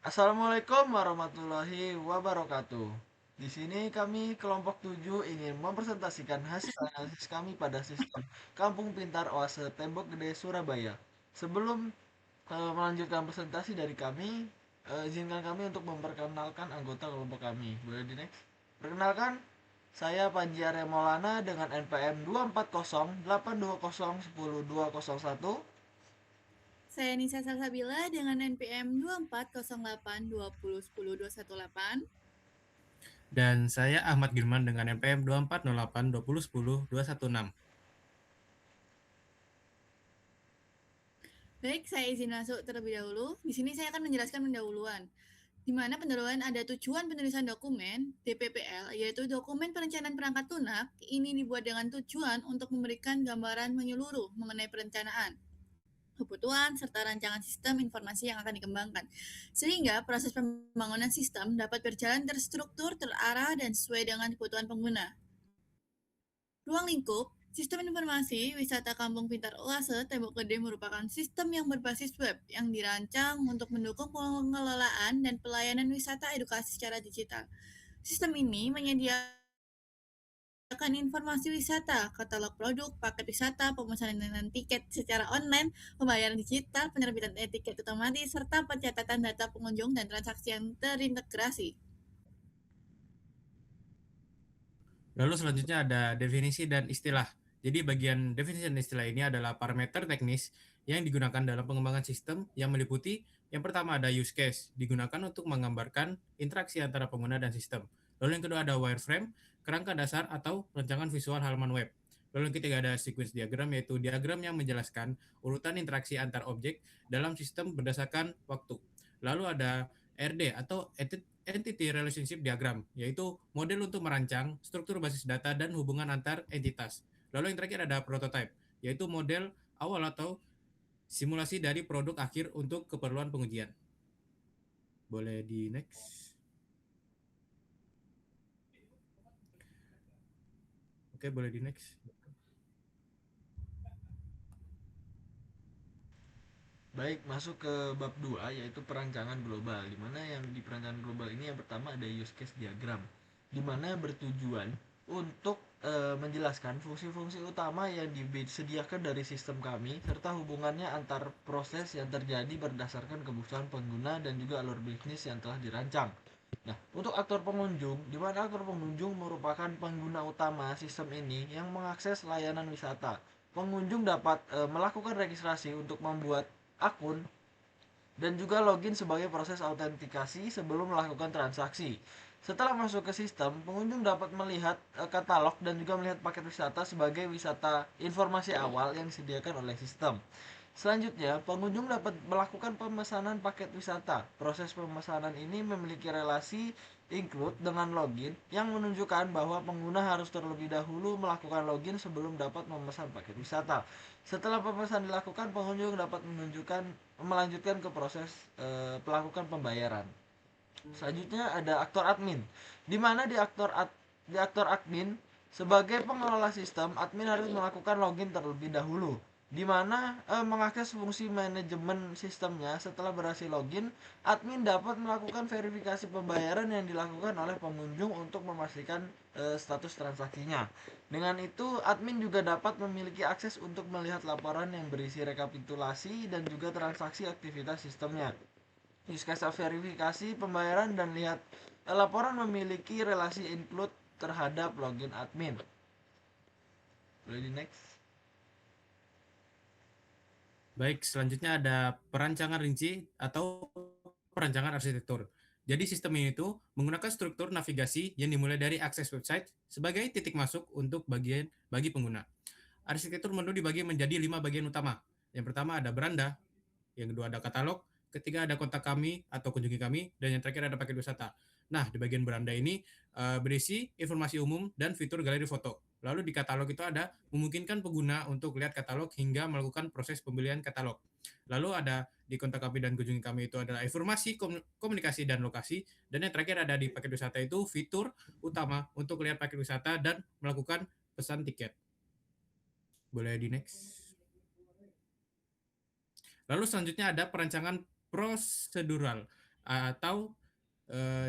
Assalamualaikum warahmatullahi wabarakatuh. Di sini kami kelompok 7 ingin mempresentasikan hasil analisis kami pada sistem Kampung Pintar Oase Tembok Gede Surabaya. Sebelum melanjutkan presentasi dari kami, izinkan kami untuk memperkenalkan anggota kelompok kami. Boleh di next? Perkenalkan, saya Panji Arya Maulana dengan NPM 2408201. Saya Nisa Salsabila dengan NPM 240820102108. Dan saya Ahmad Girman dengan NPM 240820102116. Baik, saya izin masuk terlebih dahulu. Di sini saya akan menjelaskan pendahuluan. Di mana pendahuluan ada tujuan penulisan dokumen, DPPL, yaitu dokumen perencanaan perangkat lunak. Ini dibuat dengan tujuan untuk memberikan gambaran menyeluruh mengenai perencanaan, kebutuhan, serta rancangan sistem informasi yang akan dikembangkan. Sehingga proses pembangunan sistem dapat berjalan terstruktur, terarah, dan sesuai dengan kebutuhan pengguna. Ruang lingkup sistem informasi wisata Kampung Pintar Oase Tembok Gede merupakan sistem yang berbasis web yang dirancang untuk mendukung pengelolaan dan pelayanan wisata edukasi secara digital. Sistem ini menyediakan informasi wisata, katalog produk, paket wisata, pemesanan dan tiket secara online, pembayaran digital, penerbitan tiket otomatis, serta pencatatan data pengunjung dan transaksi yang terintegrasi. Lalu selanjutnya ada definisi dan istilah. Jadi bagian definisi dan istilah ini adalah parameter teknis yang digunakan dalam pengembangan sistem yang meliputi yang pertama ada use case, digunakan untuk menggambarkan interaksi antara pengguna dan sistem. Lalu yang kedua ada wireframe, kerangka dasar atau rancangan visual halaman web. Lalu yang ketiga ada sequence diagram, yaitu diagram yang menjelaskan urutan interaksi antar objek dalam sistem berdasarkan waktu. Lalu ada RD atau Entity Relationship Diagram, yaitu model untuk merancang struktur basis data dan hubungan antar entitas. Lalu yang terakhir ada prototype, yaitu model awal atau simulasi dari produk akhir untuk keperluan pengujian. Boleh di next. Oke, boleh di next. Baik, masuk ke bab 2 yaitu perancangan global. Di mana yang di perancangan global ini yang pertama ada use case diagram. Di mana bertujuan untuk menjelaskan fungsi-fungsi utama yang disediakan dari sistem kami serta hubungannya antar proses yang terjadi berdasarkan kebutuhan pengguna dan juga alur bisnis yang telah dirancang. Nah, untuk aktor pengunjung, di mana aktor pengunjung merupakan pengguna utama sistem ini yang mengakses layanan wisata. Pengunjung dapat melakukan registrasi untuk membuat akun dan juga login sebagai proses autentikasi sebelum melakukan transaksi. Setelah masuk ke sistem, pengunjung dapat melihat katalog dan juga melihat paket wisata sebagai wisata informasi awal yang disediakan oleh sistem. Selanjutnya, pengunjung dapat melakukan pemesanan paket wisata. Proses pemesanan ini memiliki relasi include dengan login yang menunjukkan bahwa pengguna harus terlebih dahulu melakukan login sebelum dapat memesan paket wisata. Setelah pemesanan dilakukan, pengunjung dapat melanjutkan ke proses melakukan pembayaran. Selanjutnya ada aktor admin, di mana di aktor admin sebagai pengelola sistem, admin harus melakukan login terlebih dahulu, di mana mengakses fungsi manajemen sistemnya. Setelah berhasil login, admin dapat melakukan verifikasi pembayaran yang dilakukan oleh pengunjung untuk memastikan status transaksinya. Dengan itu, admin juga dapat memiliki akses untuk melihat laporan yang berisi rekapitulasi dan juga transaksi aktivitas sistemnya. Use case verifikasi pembayaran dan lihat laporan memiliki relasi include terhadap login admin. Boleh di next. Baik, selanjutnya ada perancangan rinci atau perancangan arsitektur. Jadi sistem ini itu menggunakan struktur navigasi yang dimulai dari akses website sebagai titik masuk untuk bagi pengguna. Arsitektur menu dibagi menjadi 5 bagian utama. Yang pertama ada beranda, yang kedua ada katalog, ketiga ada kontak kami atau kunjungi kami, dan yang terakhir ada paket wisata. Nah, di bagian beranda ini berisi informasi umum dan fitur galeri foto. Lalu di katalog itu ada memungkinkan pengguna untuk lihat katalog hingga melakukan proses pembelian katalog. Lalu ada di kontak kami dan kunjungi kami itu adalah informasi komunikasi dan lokasi. Dan yang terakhir ada di paket wisata itu fitur utama untuk lihat paket wisata dan melakukan pesan tiket. Boleh di next. Lalu selanjutnya ada perancangan prosedural. atau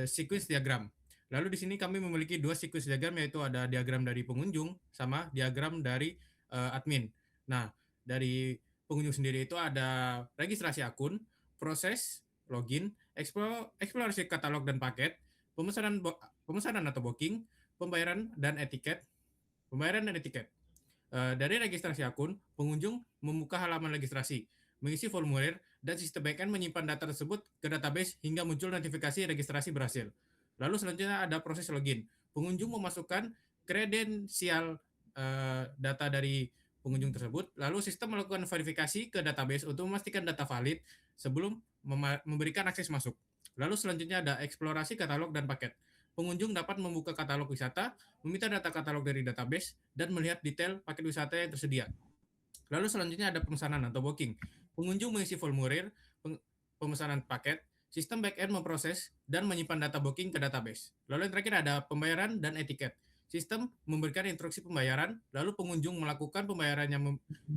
sequence diagram. Lalu di sini kami memiliki dua sequence diagram, yaitu ada diagram dari pengunjung sama diagram dari admin. Nah, dari pengunjung sendiri itu ada registrasi akun, proses, login, eksplorasi katalog dan paket, pemesanan atau booking, pembayaran dan etiket. Dari registrasi akun, pengunjung membuka halaman registrasi, mengisi formulir, dan sistem backend menyimpan data tersebut ke database hingga muncul notifikasi registrasi berhasil. Lalu selanjutnya ada proses login. Pengunjung memasukkan kredensial data dari pengunjung tersebut, lalu sistem melakukan verifikasi ke database untuk memastikan data valid sebelum memberikan akses masuk. Lalu selanjutnya ada eksplorasi katalog dan paket. Pengunjung dapat membuka katalog wisata, meminta data katalog dari database, dan melihat detail paket wisata yang tersedia. Lalu selanjutnya ada pemesanan atau booking. Pengunjung mengisi formulir pemesanan paket, sistem backend memproses dan menyimpan data booking ke database. Lalu yang terakhir ada pembayaran dan etiket. Sistem memberikan instruksi pembayaran, lalu pengunjung melakukan pembayaran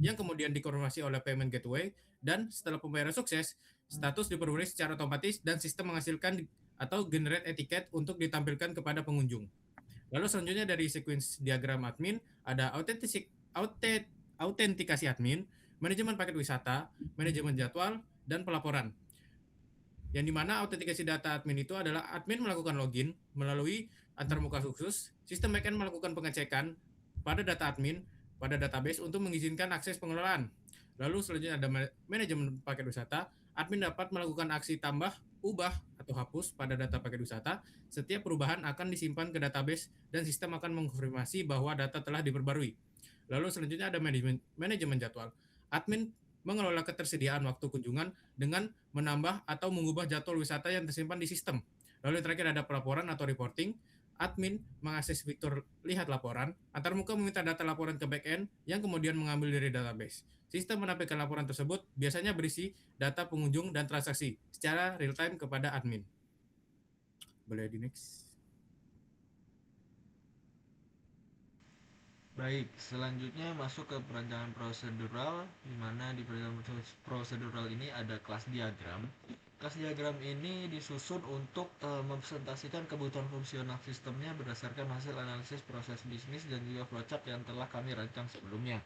yang kemudian dikonfirmasi oleh payment gateway, dan setelah pembayaran sukses, status diperoleh secara otomatis dan sistem menghasilkan atau generate etiket untuk ditampilkan kepada pengunjung. Lalu selanjutnya dari sequence diagram admin ada autentikasi admin, manajemen paket wisata, manajemen jadwal, dan pelaporan. Yang dimana autentikasi data admin itu adalah admin melakukan login melalui antarmuka khusus, sistem backend melakukan pengecekan pada data admin pada database untuk mengizinkan akses pengelolaan. Lalu selanjutnya ada manajemen paket wisata, admin dapat melakukan aksi tambah, ubah, atau hapus pada data paket wisata. Setiap perubahan akan disimpan ke database dan sistem akan mengkonfirmasi bahwa data telah diperbarui. Lalu selanjutnya ada manajemen jadwal. Admin mengelola ketersediaan waktu kunjungan dengan menambah atau mengubah jadwal wisata yang tersimpan di sistem. Lalu yang terakhir ada pelaporan atau reporting. Admin mengakses fitur lihat laporan, antarmuka meminta data laporan ke backend yang kemudian mengambil dari database. Sistem menampilkan laporan tersebut biasanya berisi data pengunjung dan transaksi secara real time kepada admin. Boleh di next. Baik, selanjutnya masuk ke perancangan prosedural, di mana di perancangan prosedural ini ada kelas diagram. Kelas diagram ini disusun untuk mempresentasikan kebutuhan fungsional sistemnya berdasarkan hasil analisis proses bisnis dan juga flowchart yang telah kami rancang sebelumnya.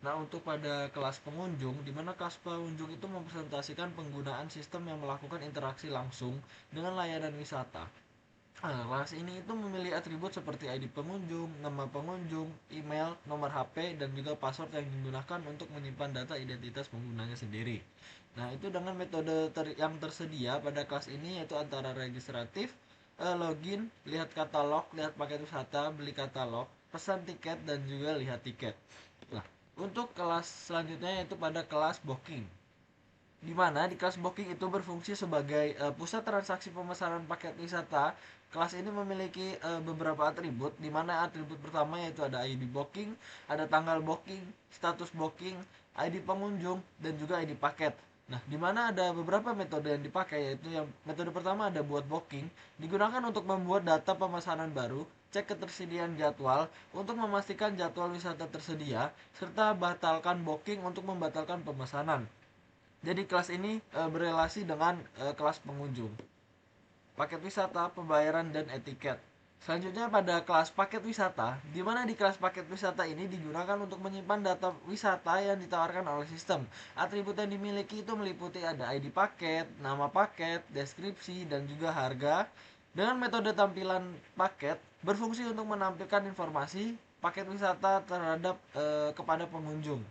Nah, untuk pada kelas pengunjung, di mana kelas pengunjung itu mempresentasikan penggunaan sistem yang melakukan interaksi langsung dengan layanan wisata. Nah, kelas ini itu memilih atribut seperti ID pengunjung, nama pengunjung, email, nomor HP, dan juga password yang digunakan untuk menyimpan data identitas penggunanya sendiri. Nah, itu dengan metode yang tersedia pada kelas ini yaitu antara registratif, login, lihat katalog, lihat paket wisata, beli katalog, pesan tiket, dan juga lihat tiket. Nah, untuk kelas selanjutnya yaitu pada kelas booking, di mana di kelas booking itu berfungsi sebagai pusat transaksi pemesanan paket wisata. Kelas ini memiliki beberapa atribut, di mana atribut pertama yaitu ada ID booking, ada tanggal booking, status booking, ID pengunjung, dan juga ID paket. Nah, di mana ada beberapa metode yang dipakai, yaitu yang metode pertama ada buat booking, digunakan untuk membuat data pemesanan baru, cek ketersediaan jadwal untuk memastikan jadwal wisata tersedia, serta batalkan booking untuk membatalkan pemesanan. Jadi kelas ini berelasi dengan kelas pengunjung. Paket wisata, pembayaran, dan etiket. Selanjutnya pada kelas paket wisata, di mana di kelas paket wisata ini digunakan untuk menyimpan data wisata yang ditawarkan oleh sistem. Atribut yang dimiliki itu meliputi ada ID paket, nama paket, deskripsi, dan juga harga. Dengan metode tampilan paket, berfungsi untuk menampilkan informasi paket wisata terhadap kepada pengunjung.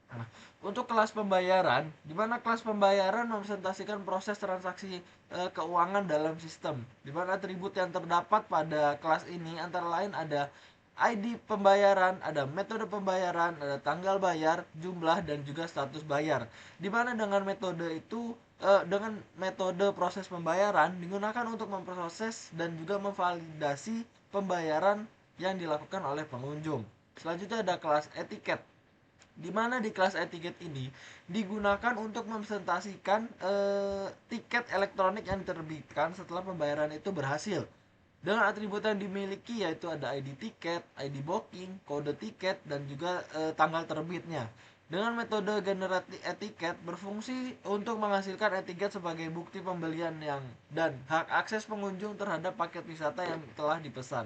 Nah, untuk kelas pembayaran, di mana kelas pembayaran mempresentasikan proses transaksi keuangan dalam sistem. Di mana atribut yang terdapat pada kelas ini antara lain ada ID pembayaran, ada metode pembayaran, ada tanggal bayar, jumlah, dan juga status bayar. Di mana dengan metode proses pembayaran digunakan untuk memproses dan juga memvalidasi pembayaran yang dilakukan oleh pengunjung. Selanjutnya ada kelas etiket, di mana di kelas etiket ini digunakan untuk mempresentasikan tiket elektronik yang diterbitkan setelah pembayaran itu berhasil. Dengan atribut yang dimiliki yaitu ada ID tiket, ID booking, kode tiket, dan juga tanggal terbitnya. Dengan metode generate etiket berfungsi untuk menghasilkan etiket sebagai bukti pembelian dan hak akses pengunjung terhadap paket wisata yang telah dipesan.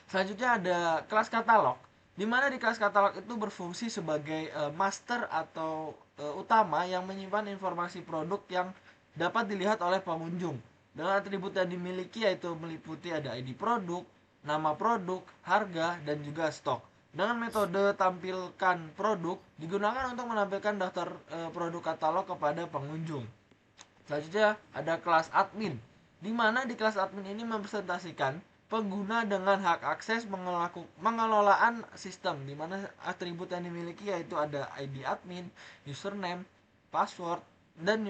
Selanjutnya ada kelas katalog, di mana di kelas katalog itu berfungsi sebagai master atau utama yang menyimpan informasi produk yang dapat dilihat oleh pengunjung. Dengan atribut yang dimiliki yaitu meliputi ada ID produk, nama produk, harga, dan juga stok. Dengan metode tampilkan produk digunakan untuk menampilkan daftar produk katalog kepada pengunjung. Selanjutnya ada kelas admin, di mana di kelas admin ini mempresentasikan pengguna dengan hak akses mengelolaan sistem, di mana atribut yang dimiliki yaitu ada ID admin, username, password, dan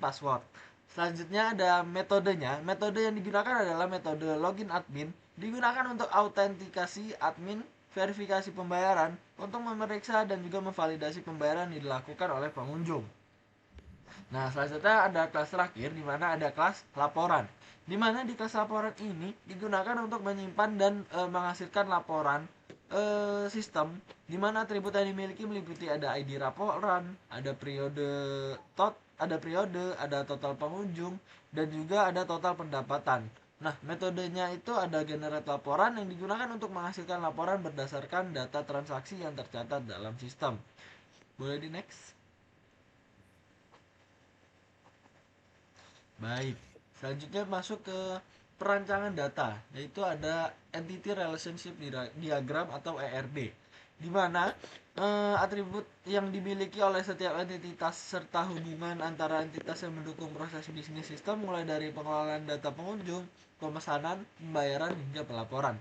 password. Selanjutnya ada metodenya. Metode yang digunakan adalah metode login admin, digunakan untuk autentikasi admin, verifikasi pembayaran, untuk memeriksa dan juga memvalidasi pembayaran yang dilakukan oleh pengunjung. Nah, selanjutnya ada kelas terakhir, di mana ada kelas laporan. Di mana di kelas laporan ini digunakan untuk menyimpan dan menghasilkan laporan sistem, di mana atribut yang dimiliki meliputi ada ID laporan, ada periode, ada total pengunjung, dan juga ada total pendapatan. Nah, metodenya itu ada generate laporan yang digunakan untuk menghasilkan laporan berdasarkan data transaksi yang tercatat dalam sistem. Boleh di next? Baik, selanjutnya masuk ke perancangan data, yaitu ada Entity Relationship Diagram atau ERD, di mana atribut yang dimiliki oleh setiap entitas serta hubungan antara entitas yang mendukung proses bisnis sistem mulai dari pengelolaan data pengunjung, pemesanan, pembayaran, hingga pelaporan.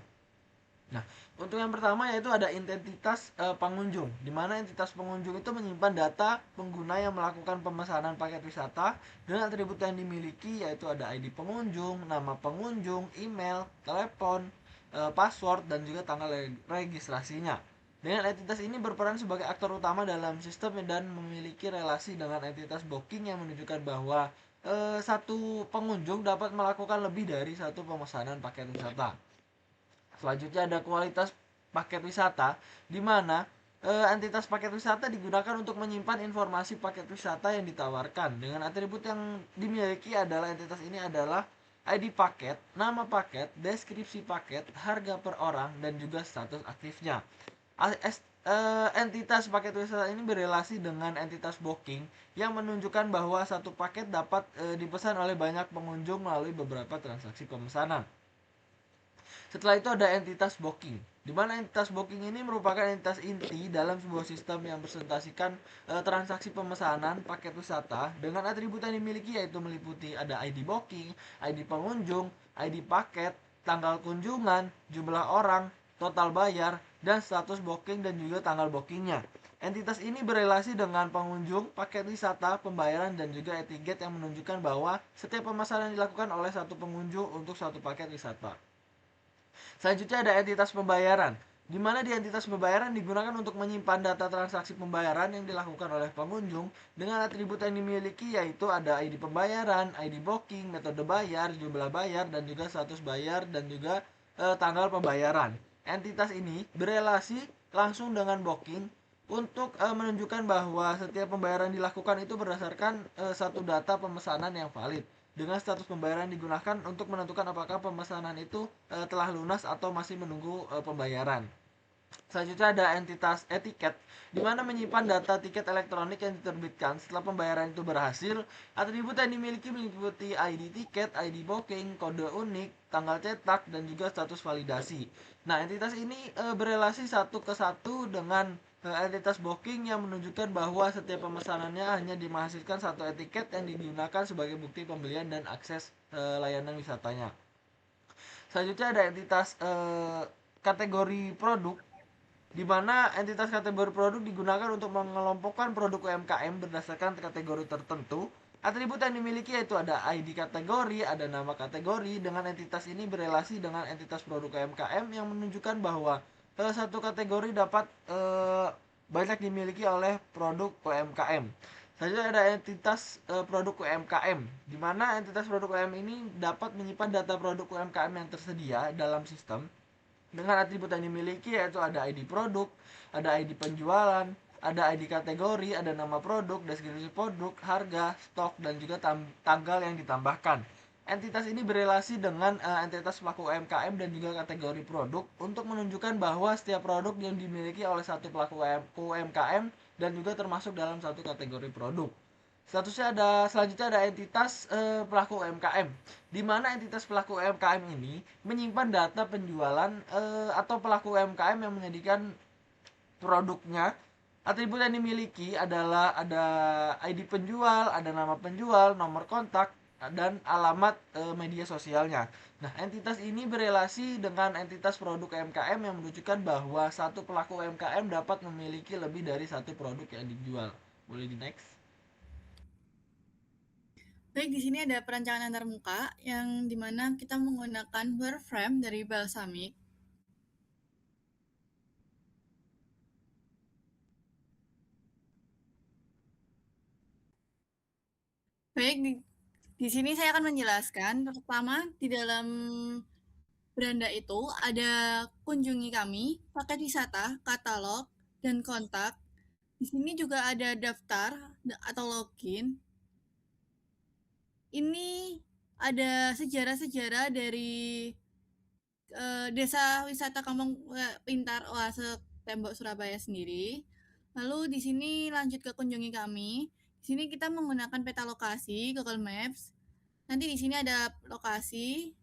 Nah, untuk yang pertama yaitu ada identitas pengunjung, di mana entitas pengunjung itu menyimpan data pengguna yang melakukan pemesanan paket wisata dengan atribut yang dimiliki yaitu ada ID pengunjung, nama pengunjung, email, telepon, password, dan juga tanggal registrasinya. Dengan entitas ini berperan sebagai aktor utama dalam sistem dan memiliki relasi dengan entitas booking yang menunjukkan bahwa satu pengunjung dapat melakukan lebih dari satu pemesanan paket wisata. Selanjutnya ada kualitas paket wisata, di mana entitas paket wisata digunakan untuk menyimpan informasi paket wisata yang ditawarkan. Dengan atribut yang dimiliki adalah entitas ini adalah ID paket, nama paket, deskripsi paket, harga per orang, dan juga status aktifnya. Entitas paket wisata ini berelasi dengan entitas booking yang menunjukkan bahwa satu paket dapat dipesan oleh banyak pengunjung melalui beberapa transaksi pemesanan. Setelah itu ada entitas booking, di mana entitas booking ini merupakan entitas inti dalam sebuah sistem yang presentasikan transaksi pemesanan paket wisata dengan atribut yang dimiliki yaitu meliputi ada ID booking, ID pengunjung, ID paket, tanggal kunjungan, jumlah orang, total bayar, dan status booking dan juga tanggal bookingnya. Entitas ini berelasi dengan pengunjung, paket wisata, pembayaran, dan juga etiket yang menunjukkan bahwa setiap pemesanan dilakukan oleh satu pengunjung untuk satu paket wisata. Selanjutnya ada entitas pembayaran, di mana di entitas pembayaran digunakan untuk menyimpan data transaksi pembayaran yang dilakukan oleh pengunjung dengan atribut yang dimiliki yaitu ada ID pembayaran, ID booking, metode bayar, jumlah bayar, dan juga status bayar, dan juga tanggal pembayaran. Entitas ini berelasi langsung dengan booking untuk menunjukkan bahwa setiap pembayaran dilakukan itu berdasarkan satu data pemesanan yang valid. Dengan status pembayaran digunakan untuk menentukan apakah pemesanan itu telah lunas atau masih menunggu pembayaran. Selanjutnya ada entitas etiket, di mana menyimpan data tiket elektronik yang diterbitkan setelah pembayaran itu berhasil. Atribut yang dimiliki meliputi ID tiket, ID booking, kode unik, tanggal cetak, dan juga status validasi. Nah, entitas ini berelasi satu ke satu dengan entitas booking yang menunjukkan bahwa setiap pemesanannya hanya menghasilkan satu etiket yang digunakan sebagai bukti pembelian dan akses layanan wisatanya. Selanjutnya ada entitas kategori produk, di mana entitas kategori produk digunakan untuk mengelompokkan produk UMKM berdasarkan kategori tertentu. Atribut yang dimiliki yaitu ada ID kategori, ada nama kategori. Dengan entitas ini berelasi dengan entitas produk UMKM yang menunjukkan bahwa satu kategori dapat banyak dimiliki oleh produk UMKM. Selanjutnya ada entitas produk UMKM, di mana entitas produk UMKM ini dapat menyimpan data produk UMKM yang tersedia dalam sistem dengan atribut yang dimiliki yaitu ada ID produk, ada ID penjualan, ada ID kategori, ada nama produk, deskripsi produk, harga, stok, dan juga tanggal yang ditambahkan. Entitas ini berelasi dengan entitas pelaku UMKM dan juga kategori produk untuk menunjukkan bahwa setiap produk yang dimiliki oleh satu pelaku UMKM dan juga termasuk dalam satu kategori produk. Selanjutnya ada entitas pelaku UMKM, di mana entitas pelaku UMKM ini menyimpan data penjualan atau pelaku UMKM yang menyediakan produknya. Atribut yang dimiliki adalah ada ID penjual, ada nama penjual, nomor kontak, dan alamat media sosialnya. Nah, entitas ini berelasi dengan entitas produk UMKM yang menunjukkan bahwa satu pelaku UMKM dapat memiliki lebih dari satu produk yang dijual. Boleh di next? Baik, di sini ada perancangan antarmuka yang dimana kita menggunakan wireframe dari Balsamiq. Baik, di sini saya akan menjelaskan. Pertama, di dalam beranda itu ada kunjungi kami, paket wisata, katalog, dan kontak. Di sini juga ada daftar atau login. Ini ada sejarah-sejarah dari Desa Wisata Kampung Pintar Oase Tembok Surabaya sendiri. Lalu di sini lanjut ke kunjungi kami. Di sini kita menggunakan peta lokasi Google Maps. Nanti di sini ada lokasi.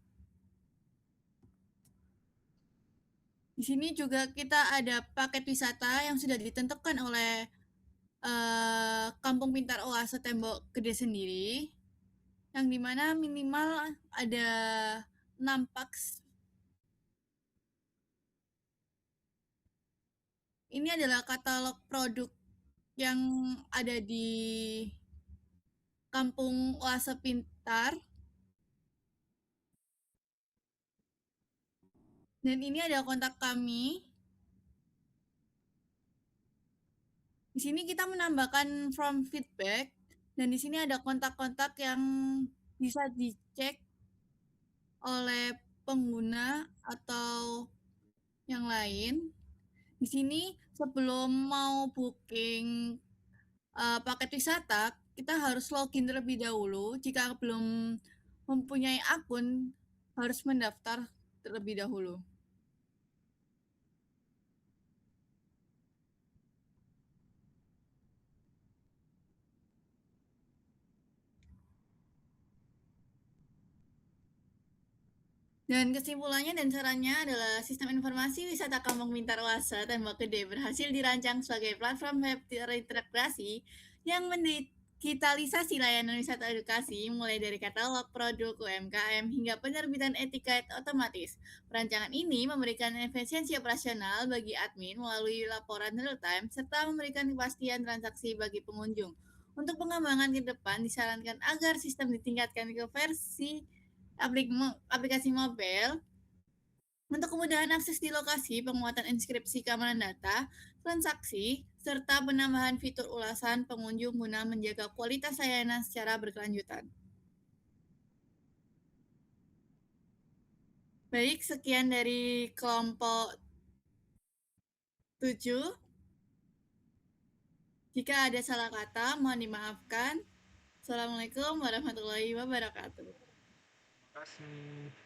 Di sini juga kita ada paket wisata yang sudah ditentukan oleh Kampung Pintar Oase Tembok Gede sendiri. Yang dimana minimal ada 6 paks. Ini adalah katalog produk yang ada di Kampung Oase Pintar. Dan ini ada kontak kami. Di sini kita menambahkan form feedback dan di sini ada kontak-kontak yang bisa dicek oleh pengguna atau yang lain. Di sini sebelum mau booking paket wisata, kita harus login terlebih dahulu. Jika belum mempunyai akun, harus mendaftar terlebih dahulu. Dan kesimpulannya dan sarannya adalah sistem informasi wisata Kampung Pintar Oase Tembok Gede berhasil dirancang sebagai platform web terintegrasi yang mendigitalisasi layanan wisata edukasi mulai dari katalog produk UMKM hingga penerbitan etiket otomatis. Perancangan ini memberikan efisiensi operasional bagi admin melalui laporan real time serta memberikan kepastian transaksi bagi pengunjung. Untuk pengembangan ke depan disarankan agar sistem ditingkatkan ke versi aplikasi mobile untuk kemudahan akses di lokasi, penguatan inskripsi keamanan data, transaksi, serta penambahan fitur ulasan pengunjung guna menjaga kualitas layanan secara berkelanjutan. Baik, sekian dari kelompok 7. Jika ada salah kata, mohon dimaafkan. Assalamualaikum warahmatullahi wabarakatuh. Terima kasih.